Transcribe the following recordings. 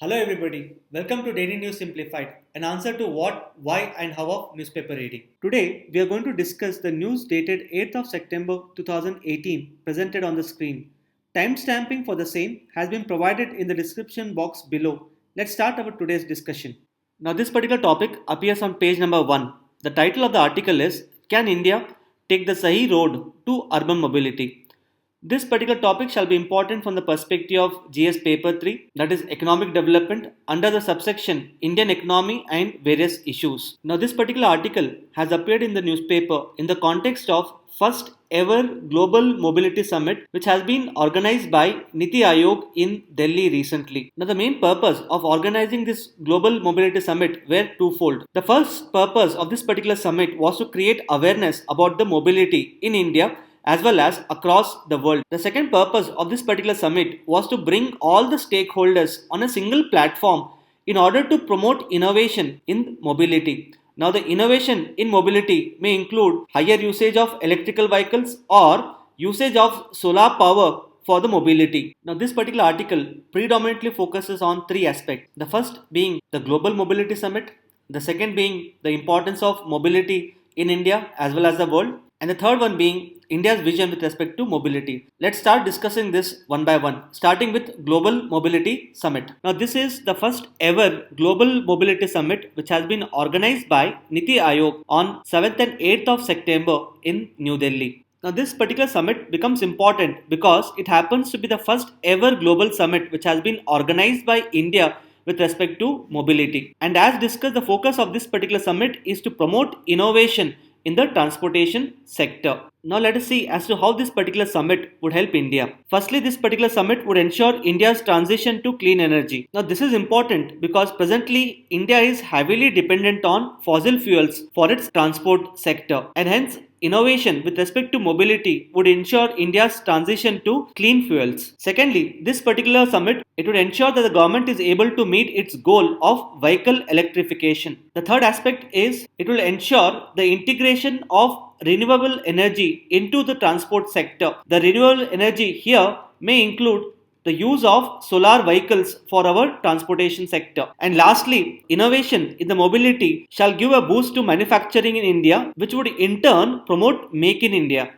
Hello everybody, welcome to Daily News Simplified, an answer to what, why and how of newspaper reading. Today we are going to discuss the news dated 8th of September 2018 presented on the screen. Timestamping for the same has been provided in the description box below. Let's start our today's discussion. Now this particular topic appears on page number 1. The title of the article is Can India Take the Sahi Road to Urban Mobility? This particular topic shall be important from the perspective of GS Paper 3, that is Economic Development, under the subsection Indian Economy and Various Issues. Now, this particular article has appeared in the newspaper in the context of first ever Global Mobility Summit, which has been organized by Niti Aayog in Delhi recently. Now, the main purpose of organizing this Global Mobility Summit were twofold. The first purpose of this particular summit was to create awareness about the mobility in India as well as across the world. The second purpose of this particular summit was to bring all the stakeholders on a single platform in order to promote innovation in mobility. Now, the innovation in mobility may include higher usage of electrical vehicles or usage of solar power for the mobility. Now, this particular article predominantly focuses on three aspects. The first being the Global Mobility Summit, the second being the importance of mobility in India as well as the world, and the third one being India's vision with respect to mobility. Let's start discussing this one by one, starting with Global Mobility Summit. Now, this is the first ever Global Mobility Summit which has been organized by Niti Aayog on 7th and 8th of September in New Delhi. Now, this particular summit becomes important because it happens to be the first ever global summit which has been organized by India with respect to mobility. And as discussed, the focus of this particular summit is to promote innovation in the transportation sector. Now let us see as to how this particular summit would help India. Firstly, this particular summit would ensure India's transition to clean energy. Now this is important because presently India is heavily dependent on fossil fuels for its transport sector, and hence innovation with respect to mobility would ensure India's transition to clean fuels. Secondly, this particular summit, it would ensure that the government is able to meet its goal of vehicle electrification. The third aspect is it will ensure the integration of renewable energy into the transport sector. The renewable energy here may include the use of solar vehicles for our transportation sector. And lastly, innovation in the mobility shall give a boost to manufacturing in India, which would in turn promote Make in India.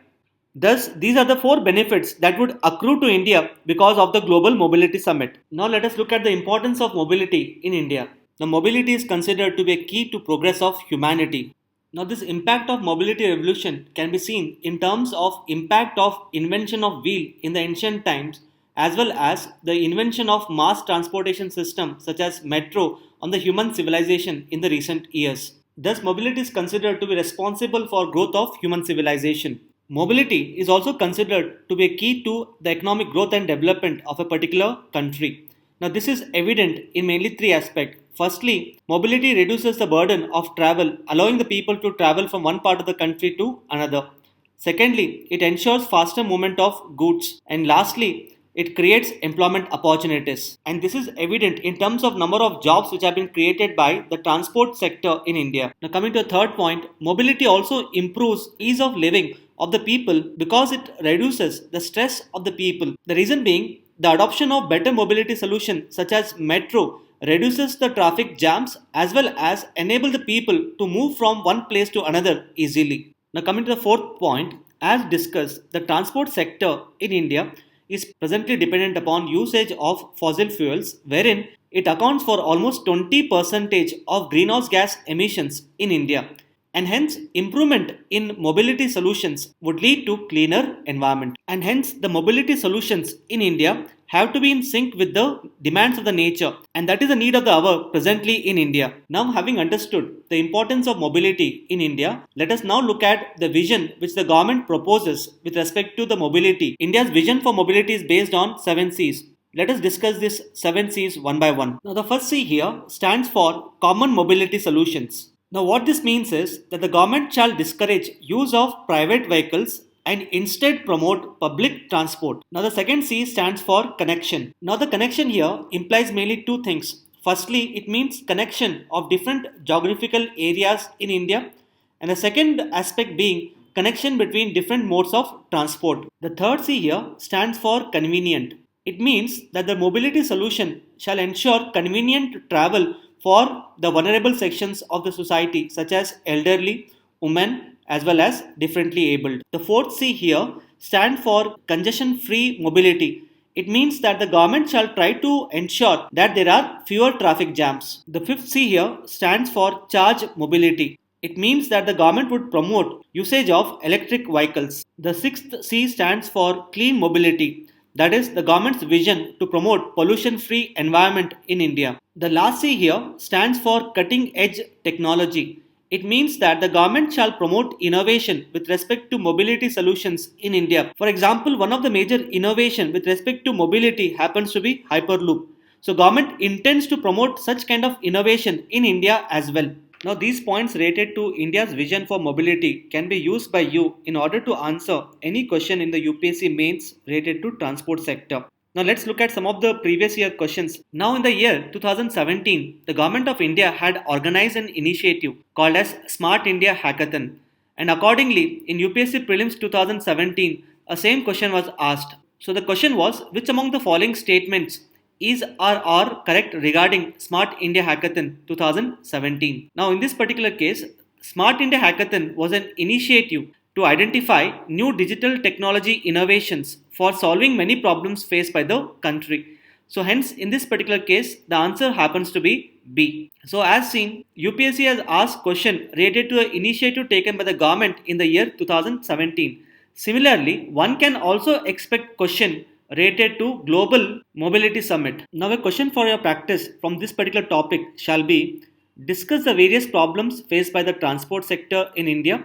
Thus, these are the four benefits that would accrue to India because of the Global Mobility Summit. Now let us look at the importance of mobility in India. Now, mobility is considered to be a key to progress of humanity. Now, this impact of mobility revolution can be seen in terms of impact of invention of wheel in the ancient times, as well as the invention of mass transportation systems such as metro on the human civilization in the recent years. Thus, mobility is considered to be responsible for growth of human civilization. Mobility is also considered to be a key to the economic growth and development of a particular country. Now, this is evident in mainly three aspects. Firstly, mobility reduces the burden of travel, allowing the people to travel from one part of the country to another. Secondly, it ensures faster movement of goods. And lastly, it creates employment opportunities. And this is evident in terms of number of jobs which have been created by the transport sector in India. Now, coming to a third point, mobility also improves ease of living of the people because it reduces the stress of the people. The reason being, the adoption of better mobility solutions such as metro reduces the traffic jams as well as enable the people to move from one place to another easily. Now coming to the fourth point, as discussed, the transport sector in India is presently dependent upon usage of fossil fuels, wherein it accounts for almost 20% of greenhouse gas emissions in India. And hence, improvement in mobility solutions would lead to cleaner environment. And hence, the mobility solutions in India have to be in sync with the demands of the nature. And that is the need of the hour presently in India. Now, having understood the importance of mobility in India, let us now look at the vision which the government proposes with respect to the mobility. India's vision for mobility is based on 7 C's. Let us discuss these 7 C's one by one. Now, the first C here stands for Common Mobility Solutions. Now, what this means is that the government shall discourage use of private vehicles and instead promote public transport. Now, the second C stands for connection. Now, the connection here implies mainly two things. Firstly, it means connection of different geographical areas in India, and the second aspect being connection between different modes of transport. The third C here stands for convenient. It means that the mobility solution shall ensure convenient travel for the vulnerable sections of the society, such as elderly, women, as well as differently abled. The fourth C here stands for congestion free mobility. It means that the government shall try to ensure that there are fewer traffic jams. The fifth C here stands for charge mobility. It means that the government would promote usage of electric vehicles. The sixth C stands for clean mobility. That is the government's vision to promote pollution-free environment in India. The last C here stands for cutting-edge technology. It means that the government shall promote innovation with respect to mobility solutions in India. For example, one of the major innovation with respect to mobility happens to be Hyperloop. So government intends to promote such kind of innovation in India as well. Now these points related to India's vision for mobility can be used by you in order to answer any question in the UPSC mains related to transport sector. Now let's look at some of the previous year questions. Now in the year 2017, the government of India had organized an initiative called as Smart India Hackathon. And accordingly, in UPSC Prelims 2017, a same question was asked. So the question was, which among the following statements is or are correct regarding Smart India Hackathon 2017? Now in this particular case, Smart India Hackathon was an initiative to identify new digital technology innovations for solving many problems faced by the country. So hence in this particular case the answer happens to be B. So as seen, UPSC has asked question related to the initiative taken by the government in the year 2017. Similarly, one can also expect question related to Global Mobility Summit. Now a question for your practice from this particular topic shall be, discuss the various problems faced by the transport sector in India.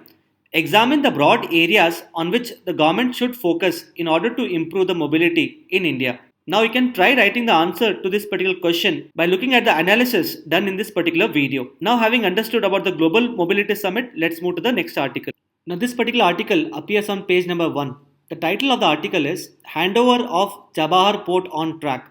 Examine the broad areas on which the government should focus in order to improve the mobility in India. Now you can try writing the answer to this particular question by looking at the analysis done in this particular video. Now having understood about the Global Mobility Summit, let's move to the next article. Now this particular article appears on page number 1. The title of the article is Handover of Chabahar Port on Track.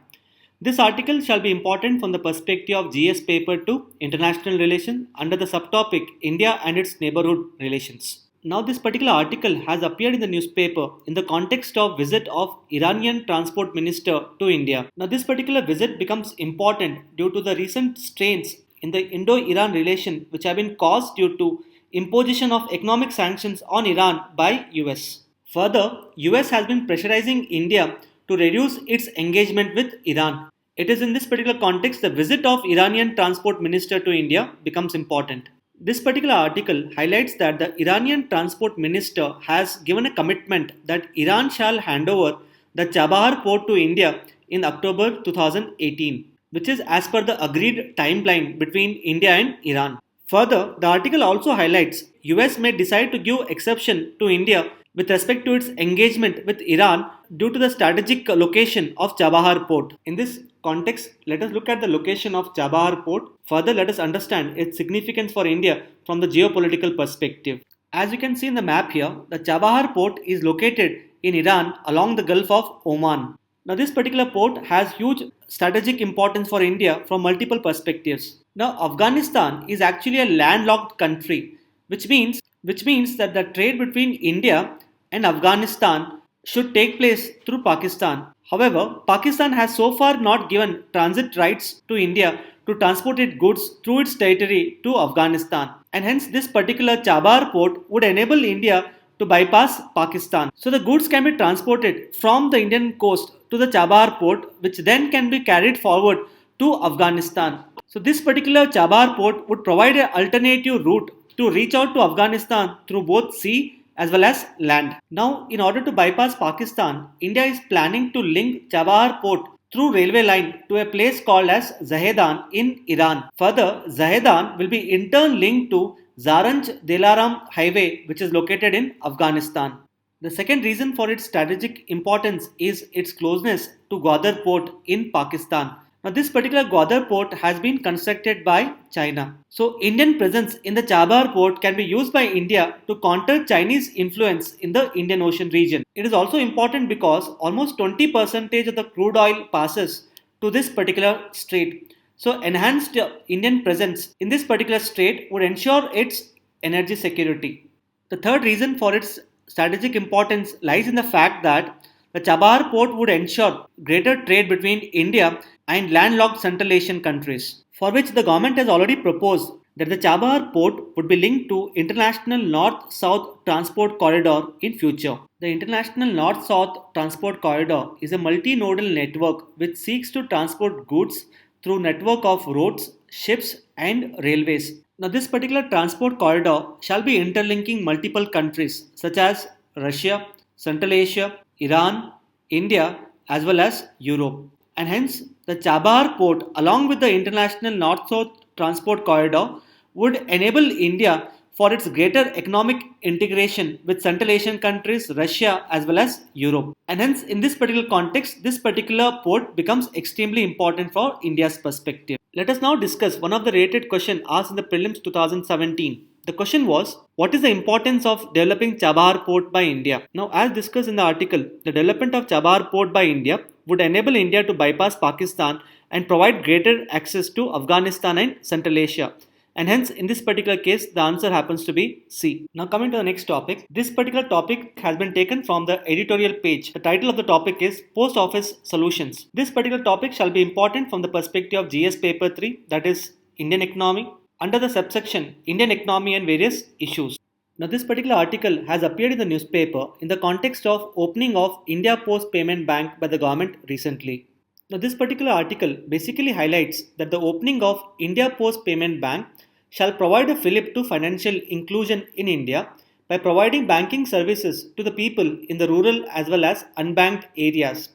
This article shall be important from the perspective of GS paper 2 International Relations under the subtopic India and its neighborhood relations. Now this particular article has appeared in the newspaper in the context of visit of Iranian Transport Minister to India. Now this particular visit becomes important due to the recent strains in the Indo-Iran relation which have been caused due to imposition of economic sanctions on Iran by US. Further, US has been pressurizing India to reduce its engagement with Iran. It is in this particular context the visit of Iranian Transport Minister to India becomes important. This particular article highlights that the Iranian Transport Minister has given a commitment that Iran shall hand over the Chabahar port to India in October 2018, which is as per the agreed timeline between India and Iran. Further, the article also highlights US may decide to give exception to India with respect to its engagement with Iran due to the strategic location of Chabahar port. In this context, let us look at the location of Chabahar port. Further, let us understand its significance for India from the geopolitical perspective. As you can see in the map here, the Chabahar port is located in Iran along the Gulf of Oman. Now this particular port has huge strategic importance for India from multiple perspectives. Now Afghanistan is actually a landlocked country, which means that the trade between India and Afghanistan should take place through Pakistan. However, Pakistan has so far not given transit rights to India to transport its goods through its territory to Afghanistan, and hence this particular Chabahar port would enable India to bypass Pakistan. So the goods can be transported from the Indian coast to the Chabahar port, which then can be carried forward to Afghanistan. So this particular Chabahar port would provide an alternative route to reach out to Afghanistan through both sea as well as land. Now, in order to bypass Pakistan, India is planning to link Chabahar port through railway line to a place called as Zahedan in Iran. Further, Zahedan will be in turn linked to Zaranj-Dilaram highway, which is located in Afghanistan. The second reason for its strategic importance is its closeness to Gwadar port in Pakistan. Now this particular Gwadar port has been constructed by China. So Indian presence in the Chabahar port can be used by India to counter Chinese influence in the Indian Ocean region. It is also important because almost 20% of the crude oil passes to this particular strait. So enhanced Indian presence in this particular strait would ensure its energy security. The third reason for its strategic importance lies in the fact that The Chabahar Port would ensure greater trade between India and landlocked Central Asian countries, for which the government has already proposed that the Chabahar Port would be linked to International North-South Transport Corridor in future. The International North-South Transport Corridor is a multi-nodal network which seeks to transport goods through network of roads, ships and railways. Now this particular transport corridor shall be interlinking multiple countries such as Russia, Central Asia, Iran, India as well as Europe. And hence the Chabahar port along with the international north-south transport corridor would enable India for its greater economic integration with Central Asian countries, Russia as well as Europe. And hence in this particular context, this particular port becomes extremely important for India's perspective. Let us now discuss one of the related questions asked in the prelims 2017. The question was, what is the importance of developing Chabahar port by India? Now, as discussed in the article, the development of Chabahar port by India would enable India to bypass Pakistan and provide greater access to Afghanistan and Central Asia. And hence, in this particular case, the answer happens to be C. Now, coming to the next topic. This particular topic has been taken from the editorial page. The title of the topic is Post Office Solutions. This particular topic shall be important from the perspective of GS Paper 3, that is Indian Economy, under the subsection Indian Economy and Various Issues. Now, this particular article has appeared in the newspaper in the context of opening of India Post Payment Bank by the government recently. Now, this particular article basically highlights that the opening of India Post Payment Bank shall provide a fillip to financial inclusion in India by providing banking services to the people in the rural as well as unbanked areas.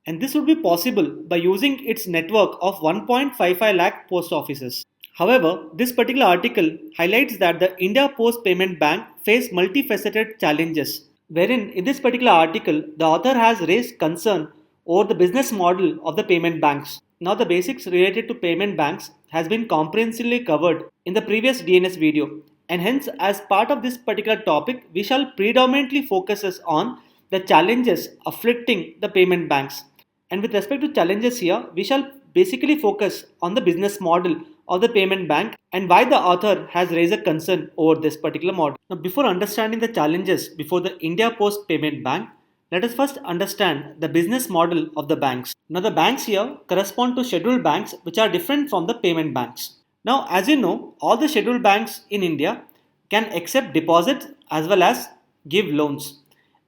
And this would be possible by using its network of 1.55 lakh post offices. However, this particular article highlights that the India Post Payment Bank face multifaceted challenges, wherein in this particular article, the author has raised concern over the business model of the payment banks. Now, the basics related to payment banks has been comprehensively covered in the previous DNS video, and hence as part of this particular topic, we shall predominantly focus on the challenges afflicting the payment banks. And with respect to challenges here, we shall basically focus on the business model of the payment bank and why the author has raised a concern over this particular model. Now, before understanding the challenges before the India Post Payment Bank, let us first understand the business model of the banks. Now, the banks here correspond to scheduled banks which are different from the payment banks. Now, as you know, all the scheduled banks in India can accept deposits as well as give loans.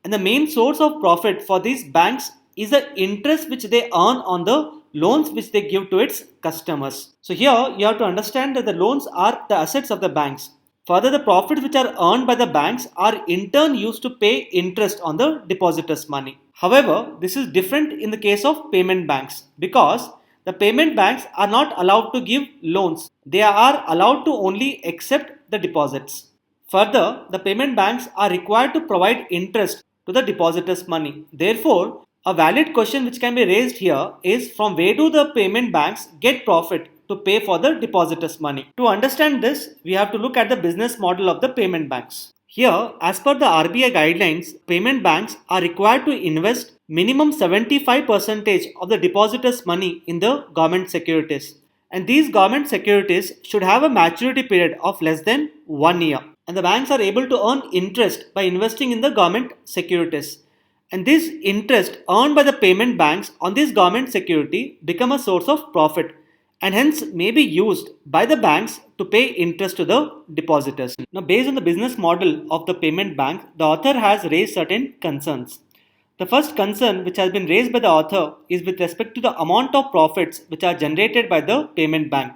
And the main source of profit for these banks is the interest which they earn on the loans which they give to its customers. So here you have to understand that the loans are the assets of the banks. Further, the profits which are earned by the banks are in turn used to pay interest on the depositors' money. However, this is different in the case of payment banks because the payment banks are not allowed to give loans. They are allowed to only accept the deposits. Further, the payment banks are required to provide interest to the depositors' money. Therefore, a valid question which can be raised here is from where do the payment banks get profit to pay for the depositors' money? To understand this, we have to look at the business model of the payment banks. Here, as per the RBI guidelines, payment banks are required to invest minimum 75% of the depositors' money in the government securities. And these government securities should have a maturity period of less than 1 year. And the banks are able to earn interest by investing in the government securities. And this interest earned by the payment banks on this government security become a source of profit and hence may be used by the banks to pay interest to the depositors. Now, based on the business model of the payment bank, the author has raised certain concerns. The first concern which has been raised by the author is with respect to the amount of profits which are generated by the payment bank.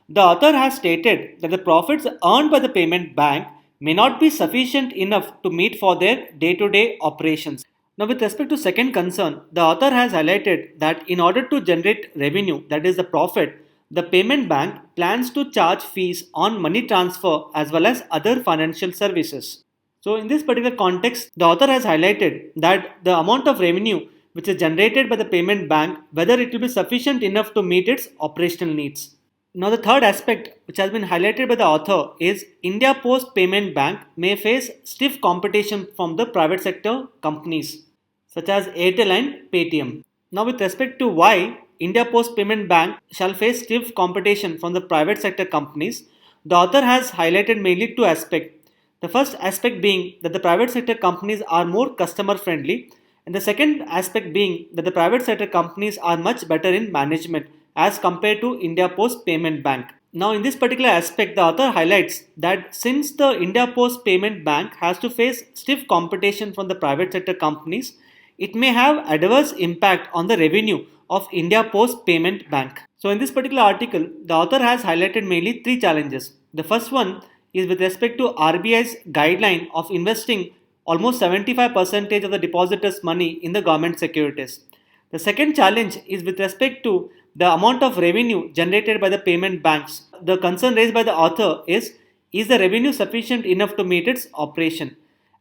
The author has stated that the profits earned by the payment bank may not be sufficient enough to meet for their day-to-day operations. Now, with respect to second concern, the author has highlighted that in order to generate revenue, that is the profit, the payment bank plans to charge fees on money transfer as well as other financial services. So, in this particular context, the author has highlighted that the amount of revenue which is generated by the payment bank, whether it will be sufficient enough to meet its operational needs. Now, the third aspect which has been highlighted by the author is India Post Payment Bank may face stiff competition from the private sector companies such as Airtel and Paytm. Now, with respect to why India Post Payment Bank shall face stiff competition from the private sector companies, the author has highlighted mainly two aspects. The first aspect being that the private sector companies are more customer friendly And the second aspect being that the private sector companies are much better in management as compared to India Post Payment Bank. Now, in this particular aspect, the author highlights that since the India Post Payment Bank has to face stiff competition from the private sector companies, it may have adverse impact on the revenue of India Post Payment Bank. So, in this particular article, the author has highlighted mainly three challenges. The first one is with respect to RBI's guideline of investing almost 75% of the depositors' money in the government securities. The second challenge is with respect to the amount of revenue generated by the payment banks. The concern raised by the author is the revenue sufficient enough to meet its operation?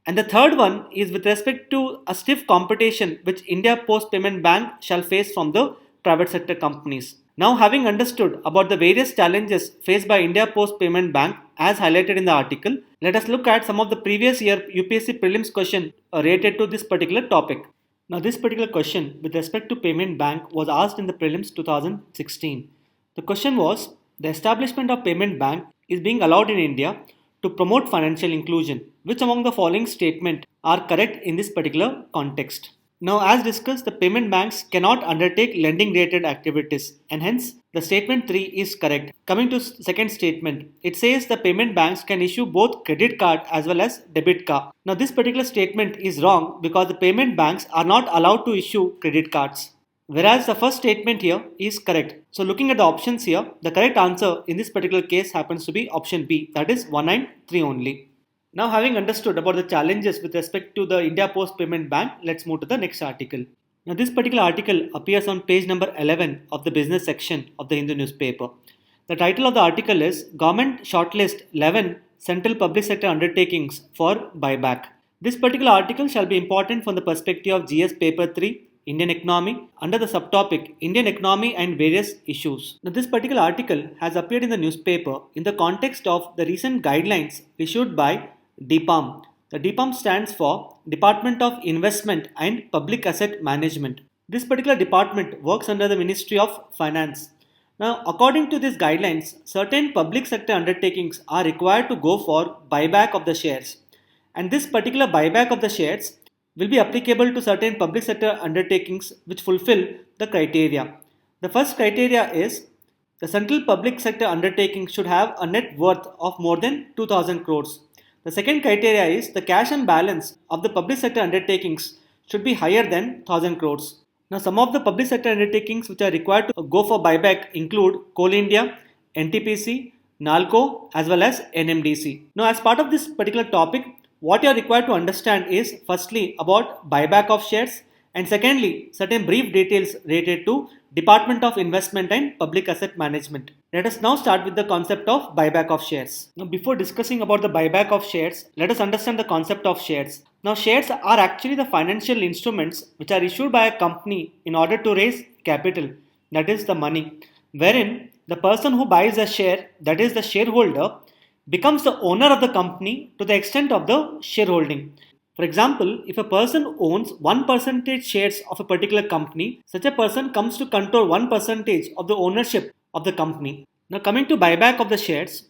And the third one is with respect to a stiff competition which India Post Payment Bank shall face from the private sector companies. Now, having understood about the various challenges faced by India Post Payment Bank as highlighted in the article, let us look at some of the previous year UPSC prelims question related to this particular topic. Now, this particular question with respect to payment bank was asked in the prelims 2016. The question was, the establishment of payment bank is being allowed in India to promote financial inclusion. Which among the following statements are correct in this particular context? Now, as discussed, the payment banks cannot undertake lending related activities, and hence the statement 3 is correct. Coming to second statement, it says the payment banks can issue both credit card as well as debit card. Now, this particular statement is wrong because the payment banks are not allowed to issue credit cards. Whereas the first statement here is correct. So, looking at the options here, the correct answer in this particular case happens to be option B, that is 1 and 3 only. Now, having understood about the challenges with respect to the India Post Payment Bank, let's move to the next article. Now, this particular article appears on page number 11 of the business section of the Hindu newspaper. The title of the article is Government Shortlist 11 Central Public Sector Undertakings for Buyback. This particular article shall be important from the perspective of GS Paper 3, Indian Economy, under the subtopic Indian Economy and Various Issues. Now, this particular article has appeared in the newspaper in the context of the recent guidelines issued by DPAM. The DPAM stands for Department of Investment and Public Asset Management. This particular department works under the Ministry of Finance. Now, according to these guidelines, certain public sector undertakings are required to go for buyback of the shares. And this particular buyback of the shares will be applicable to certain public sector undertakings which fulfill the criteria. The first criteria is the central public sector undertaking should have a net worth of more than 2000 crores. The second criteria is the cash and balance of the public sector undertakings should be higher than 1000 crores. Now, some of the public sector undertakings which are required to go for buyback include Coal India, NTPC, NALCO as well as NMDC. Now, as part of this particular topic, what you are required to understand is firstly about buyback of shares and secondly certain brief details related to Department of Investment and Public Asset Management. Let us now start with the concept of buyback of shares. Now, before discussing about the buyback of shares, let us understand the concept of shares. Now, shares are actually the financial instruments which are issued by a company in order to raise capital, that is the money, wherein the person who buys a share, that is the shareholder, becomes the owner of the company to the extent of the shareholding. For example, if a person owns 1% shares of a particular company, such a person comes to control 1% of the ownership of the company. Now, coming to buyback of the shares.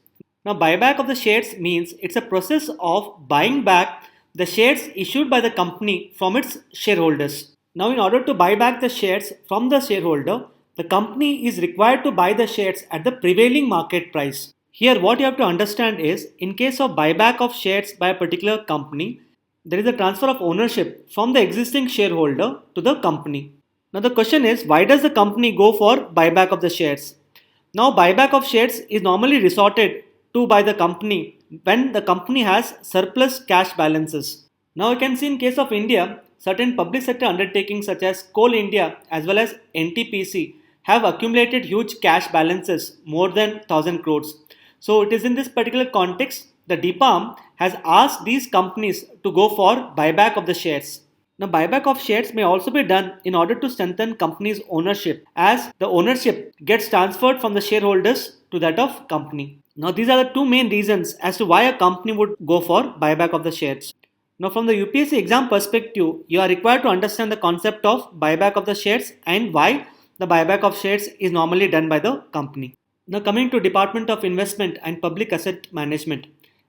Now, buyback of the shares means it's a process of buying back the shares issued by the company from its shareholders. Now, in order to buy back the shares from the shareholder, the company is required to buy the shares at the prevailing market price. Here, what you have to understand is, in case of buyback of shares by a particular company, there is a transfer of ownership from the existing shareholder to the company. Now, the question is, why does the company go for buyback of the shares? Now, buyback of shares is normally resorted to by the company when the company has surplus cash balances. Now, you can see in case of India, certain public sector undertakings such as Coal India as well as NTPC have accumulated huge cash balances more than 1000 crores. So, it is in this particular context the DPAM has asked these companies to go for buyback of the shares. Now, buyback of shares may also be done in order to strengthen company's ownership, as the ownership gets transferred from the shareholders to that of company. Now, these are the two main reasons as to why a company would go for buyback of the shares. Now, from the UPSC exam perspective, you are required to understand the concept of buyback of the shares and why the buyback of shares is normally done by the company. Now, coming to Department of Investment and Public Asset Management.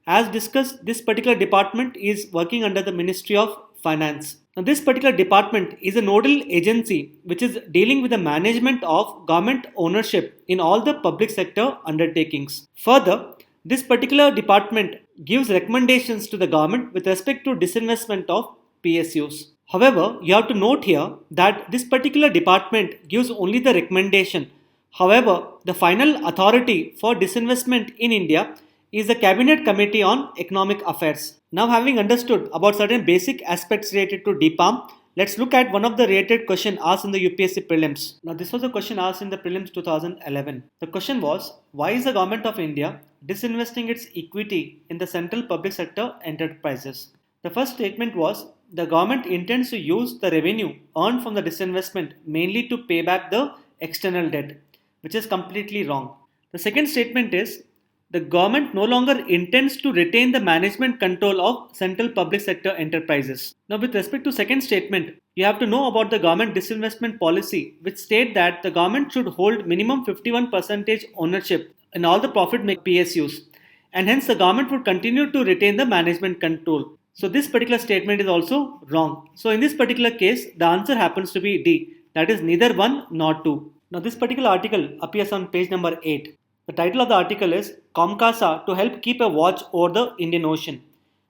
As discussed, this particular department is working under the Ministry of Finance. Now, this particular department is a nodal agency which is dealing with the management of government ownership in all the public sector undertakings. Further, this particular department gives recommendations to the government with respect to disinvestment of PSUs. However, you have to note here that this particular department gives only the recommendation. However, the final authority for disinvestment in India is the Cabinet Committee on Economic Affairs. Now, having understood about certain basic aspects related to DPAM, let's look at one of the related questions asked in the UPSC prelims. Now, this was a question asked in the prelims 2011. The question was, why is the government of India disinvesting its equity in the central public sector enterprises? The first statement was, the government intends to use the revenue earned from the disinvestment mainly to pay back the external debt, which is completely wrong. The second statement is, the government no longer intends to retain the management control of central public sector enterprises. Now, with respect to second statement, you have to know about the government disinvestment policy, which state that the government should hold minimum 51% ownership in all the profit-making PSUs, and hence the government would continue to retain the management control. So this particular statement is also wrong. So in this particular case, the answer happens to be D, that is neither 1 nor 2. Now this particular article appears on page number 8. The title of the article is COMCASA to help keep a watch over the Indian Ocean.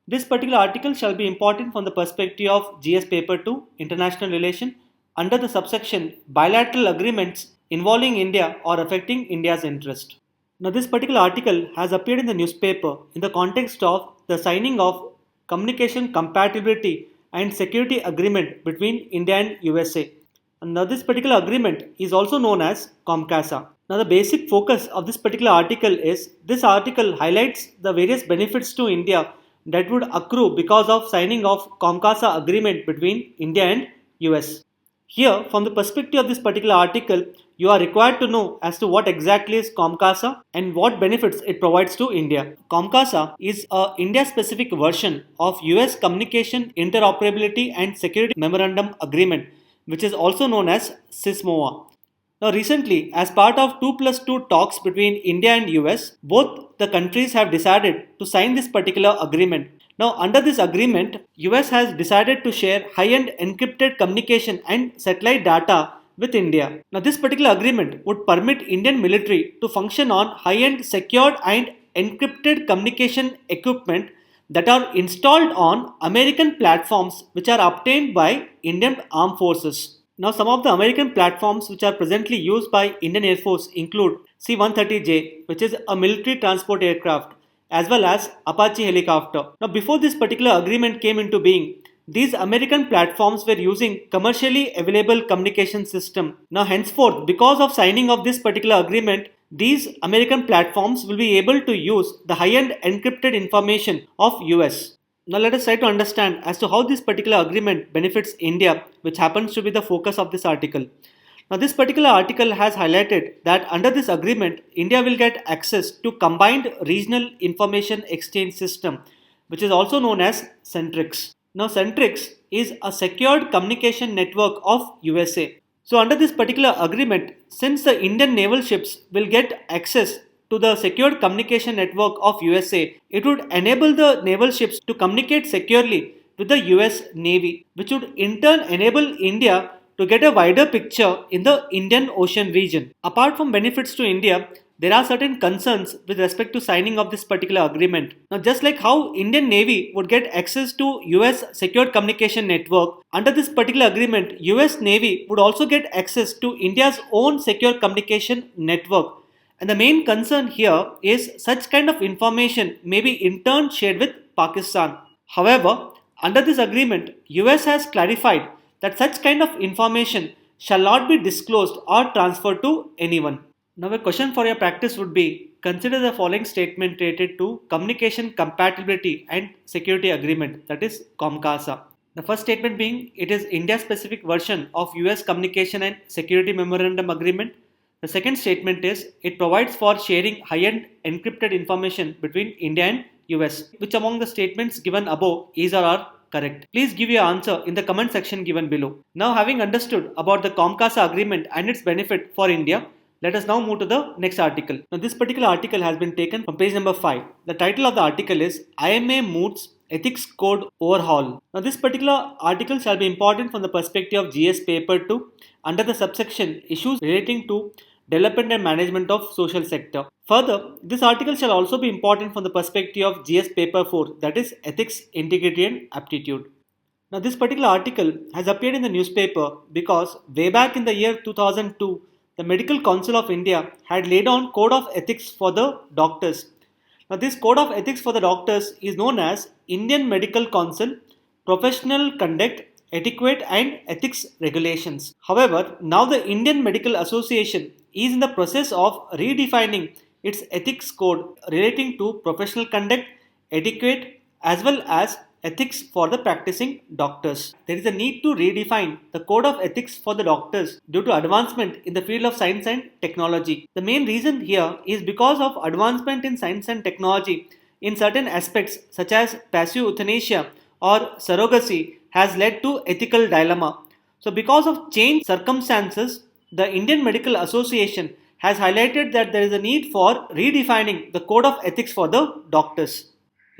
This particular article shall be important from the perspective of GS Paper 2, International Relation, under the subsection Bilateral Agreements involving India or affecting India's interest. Now this particular article has appeared in the newspaper in the context of the signing of Communication Compatibility and Security Agreement between India and USA. And now this particular agreement is also known as COMCASA. Now the basic focus of this particular article is, this article highlights the various benefits to India that would accrue because of signing of COMCASA agreement between India and US. Here, from the perspective of this particular article, you are required to know as to what exactly is COMCASA and what benefits it provides to India. COMCASA is a India-specific version of US Communication Interoperability and Security Memorandum Agreement, which is also known as CISMOA. Now recently, as part of 2+2 talks between India and US, both the countries have decided to sign this particular agreement. Now under this agreement, US has decided to share high-end encrypted communication and satellite data with India. Now this particular agreement would permit Indian military to function on high-end secured and encrypted communication equipment that are installed on American platforms which are obtained by Indian Armed Forces. Now some of the American platforms which are presently used by Indian Air Force include C-130J, which is a military transport aircraft, as well as Apache helicopter. Now before this particular agreement came into being, these American platforms were using commercially available communication system. Now henceforth, because of signing of this particular agreement, these American platforms will be able to use the high-end encrypted information of US. Now let us try to understand as to how this particular agreement benefits India, which happens to be the focus of this article. Now this particular article has highlighted that under this agreement, India will get access to Combined Regional Information Exchange System, which is also known as CENTRIX. Now CENTRIX is a secured communication network of USA. So under this particular agreement, since the Indian naval ships will get access to the secured communication network of USA, it would enable the naval ships to communicate securely with the US Navy, which would in turn enable India to get a wider picture in the Indian Ocean region. Apart from benefits to India, there are certain concerns with respect to signing of this particular agreement. Now just like how Indian Navy would get access to US secured communication network, under this particular agreement, US Navy would also get access to India's own secure communication network. And the main concern here is such kind of information may be in turn shared with Pakistan. However, under this agreement, US has clarified that such kind of information shall not be disclosed or transferred to anyone. Now a question for your practice would be, consider the following statement related to Communication Compatibility and Security Agreement, that is COMCASA. The first statement being, it is India-specific version of US Communication and Security Memorandum Agreement. The second statement is, it provides for sharing high-end encrypted information between India and US. Which among the statements given above is or are correct? Please give your answer in the comment section given below. Now having understood about the COMCASA agreement and its benefit for India, let us now move to the next article. Now this particular article has been taken from page number 5. The title of the article is IMA Moots Ethics Code Overhaul. Now, this particular article shall be important from the perspective of GS Paper 2 under the subsection Issues relating to development and management of social sector. Further, this article shall also be important from the perspective of GS Paper 4, that is Ethics, Integrity and Aptitude. Now, this particular article has appeared in the newspaper because way back in the year 2002, the Medical Council of India had laid down Code of Ethics for the doctors. Now, this Code of Ethics for the doctors is known as Indian Medical Council Professional Conduct, Etiquette and Ethics Regulations. However, now the Indian Medical Association is in the process of redefining its ethics code relating to professional conduct, etiquette, as well as ethics for the practicing doctors. There is a need to redefine the code of ethics for the doctors due to advancement in the field of science and technology. The main reason here is because of advancement in science and technology in certain aspects such as passive euthanasia or surrogacy has led to ethical dilemma. So because of changed circumstances, the Indian Medical Association has highlighted that there is a need for redefining the code of ethics for the doctors.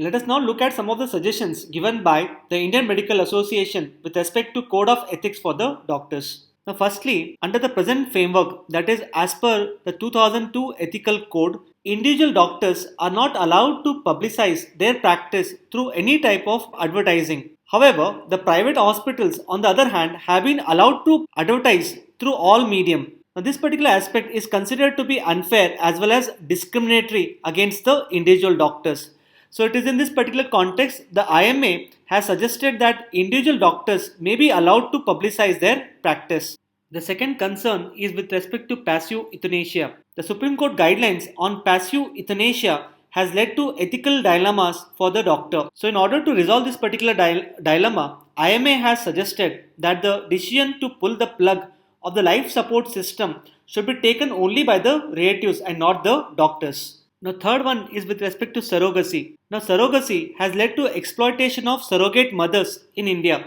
Let us now look at some of the suggestions given by the Indian Medical Association with respect to code of ethics for the doctors. Now, firstly, under the present framework, that is as per the 2002 ethical code, individual doctors are not allowed to publicize their practice through any type of advertising. However, the private hospitals on the other hand have been allowed to advertise through all medium. Now, this particular aspect is considered to be unfair as well as discriminatory against the individual doctors. So it is in this particular context the IMA has suggested that individual doctors may be allowed to publicize their practice. The second concern is with respect to passive euthanasia. The Supreme Court guidelines on passive euthanasia has led to ethical dilemmas for the doctor. So in order to resolve this particular dilemma, IMA has suggested that the decision to pull the plug of the life support system should be taken only by the relatives and not the doctors. Now, third one is with respect to surrogacy. Now, surrogacy has led to exploitation of surrogate mothers in India.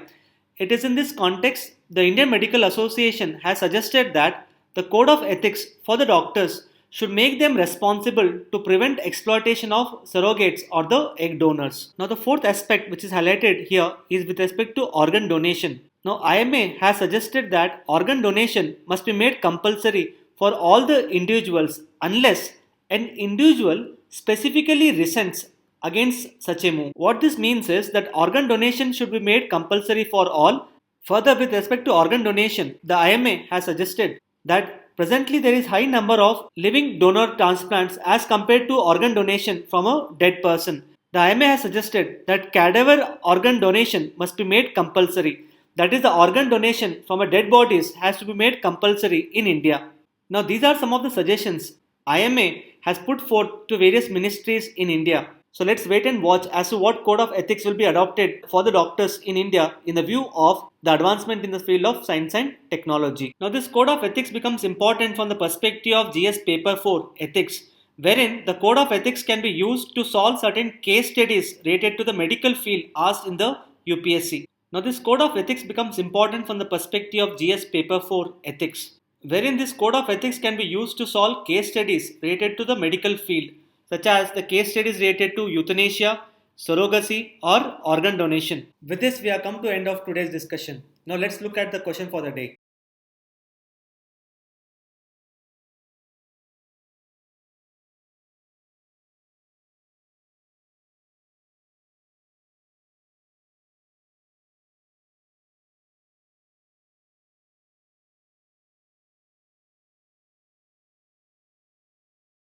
It is in this context the Indian Medical Association has suggested that the code of ethics for the doctors should make them responsible to prevent exploitation of surrogates or the egg donors. Now, the fourth aspect which is highlighted here is with respect to organ donation. Now, IMA has suggested that organ donation must be made compulsory for all the individuals unless an individual specifically resents against such a move. What this means is that organ donation should be made compulsory for all. Further, with respect to organ donation, the IMA has suggested that presently there is high number of living donor transplants as compared to organ donation from a dead person. The IMA has suggested that cadaver organ donation must be made compulsory. That is, the organ donation from a dead bodies has to be made compulsory in India. Now, these are some of the suggestions IMA has put forth to various ministries in India. So let's wait and watch as to what code of ethics will be adopted for the doctors in India in the view of the advancement in the field of science and technology. Now, this code of ethics becomes important from the perspective of GS Paper 4 Ethics, wherein the code of ethics can be used to solve certain case studies related to the medical field asked in the UPSC. Now, this code of ethics becomes important from the perspective of GS Paper 4 Ethics, wherein this code of ethics can be used to solve case studies related to the medical field, such as the case studies related to euthanasia, surrogacy or organ donation. With this, we have come to the end of today's discussion. Now let's look at the question for the day.